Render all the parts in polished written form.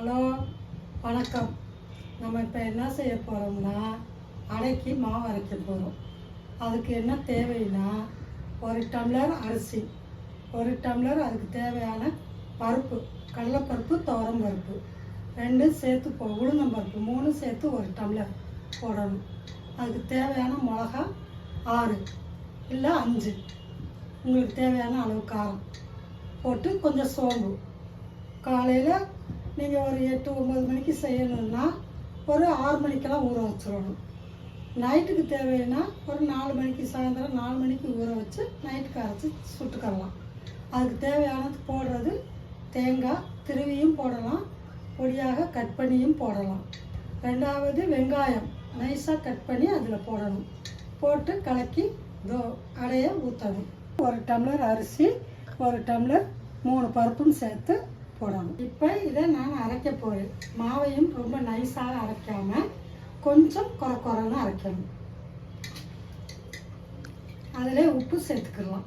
Hello வணக்கம். நம்ம இப்போ என்ன செய்ய போகிறோம்னா அடைக்கு மாவு அரைக்க போகிறோம். அதுக்கு என்ன தேவைன்னா ஒரு டம்ளர் அரிசி, ஒரு டம்ளர் அதுக்கு தேவையான பருப்பு, கடலைப்பருப்பு, துவரம் பருப்பு 2 சேர்த்து உளுந்தம்பருப்பு 3 சேர்த்து ஒரு டம்ளர் போடணும். அதுக்கு தேவையான மிளகா 6 இல்லை 5, உங்களுக்கு தேவையான அளவு காரம் போட்டு கொஞ்சம் சோம்பு. காலையில் நீங்கள் ஒரு 8-9 மணிக்கு செய்யணுன்னா ஒரு 6 மணிக்கெல்லாம் ஊற வச்சிடணும். நைட்டுக்கு தேவைன்னா ஒரு 4 மணிக்கு, சாயந்தரம் 4 மணிக்கு ஊற வச்சு நைட்டுக்கு அரைச்சி சுட்டுக்கலாம். அதுக்கு தேவையானது போடுறது தேங்காய் திருவியும் போடலாம், பொடியாக கட் பண்ணியும் போடலாம். 2வது வெங்காயம் நைஸாக கட் பண்ணி அதில் போடணும். போட்டு கலக்கி அடைய ஊற்றணும். ஒரு டம்ளர் அரிசி, ஒரு டம்ளர் 3 பருப்பும் சேர்த்து போடணும். இப்போ இதை நான் அரைக்க போகிறேன். மாவையும் ரொம்ப நைஸாக அரைக்காமல் கொஞ்சம் குறைன்னு அரைக்கணும். அதில் உப்பு சேர்த்துக்கலாம்,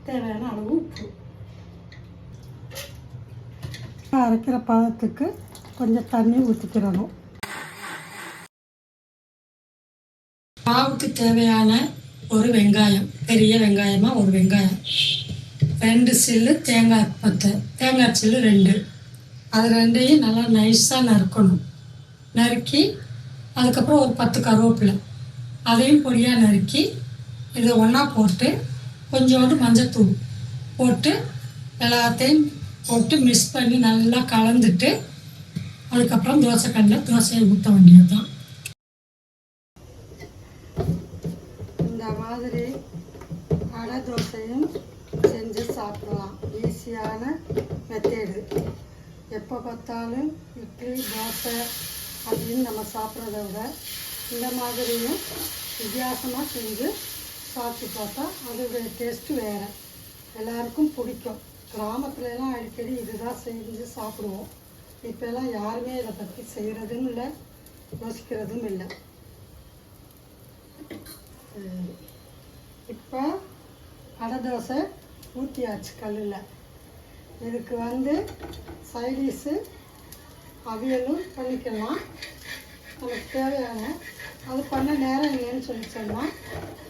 தேவையான அளவு உப்பு. அரைக்கிற பதத்துக்கு கொஞ்சம் தண்ணி ஊற்றிக்கிறணும். மாவுக்கு தேவையான ஒரு வெங்காயம், பெரிய வெங்காயமாக ஒரு வெங்காயம், 2 சில்லு தேங்காய் சில்லு 2, அது 2ஐயும் நல்லா நைஸாக நறுக்கணும். நறுக்கி அதுக்கப்புறம் ஒரு 10 கருவேப்பிலை, அதையும் பொடியாக நறுக்கி இதை ஒன்றா போட்டு கொஞ்சோண்டு மஞ்சத்தூள் போட்டு எல்லாத்தையும் போட்டு மிக்ஸ் பண்ணி நல்லா கலந்துட்டு அதுக்கப்புறம் தோசைக்கல்லில் தோசையை ஊற்ற வேண்டியது தான். இந்த மாதிரி அடை தோசையும் செஞ்சு சாப்பிடலாம். ஈஸியான மெத்தேடு. எப்போ பார்த்தாலும் இட்லி தோசை அப்படின்னு நம்ம சாப்பிட்றத விட இந்த மாதிரியும் வித்தியாசமாக செஞ்சு சாப்பிட்டு பார்த்தா அதோடைய டேஸ்ட்டு வேறு, எல்லாருக்கும் பிடிக்கும். கிராமத்துலலாம் அடிக்கடி இதுதான் செஞ்சு சாப்பிடுவோம். இப்போல்லாம் யாருமே இதை பற்றி செய்கிறதும் இல்லை, யோசிக்கிறதும் இல்லை. இப்போ அடை தோசை ஊற்றியாச்சு கல்லில். இதுக்கு சைடிஷு அவியலும் பண்ணிக்கலாம். நமக்கு தேவையான அது பண்ண நேரம் இல்லைன்னு சொல்லி சொன்னால்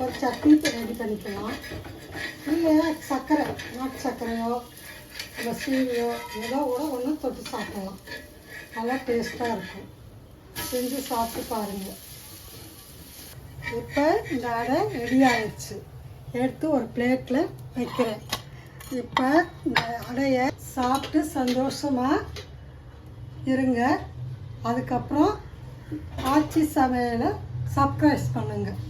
ஒரு சட்னி ரெடி பண்ணிக்கலாம். இல்லை சர்க்கரை, நாட்டு சர்க்கரையோ இல்லை சீனியோ ஏதோ கூட ஒன்று தொட்டு சாப்பிடலாம். நல்லா டேஸ்ட்டாக இருக்கும். செஞ்சு சாப்பிட்டு பாருங்கள். இப்போ இந்த அடை ரெடி ஆயிடுச்சு. எடுத்து ஒரு பிளேட்டில் வைக்கிறேன். இப்போ இந்த அடையை சாப்பிட்டு சந்தோஷமாக இருங்க. அதுக்கப்புறம் ஆச்சி சமையலை சப்ஸ்கிரைப் பண்ணுங்கள்.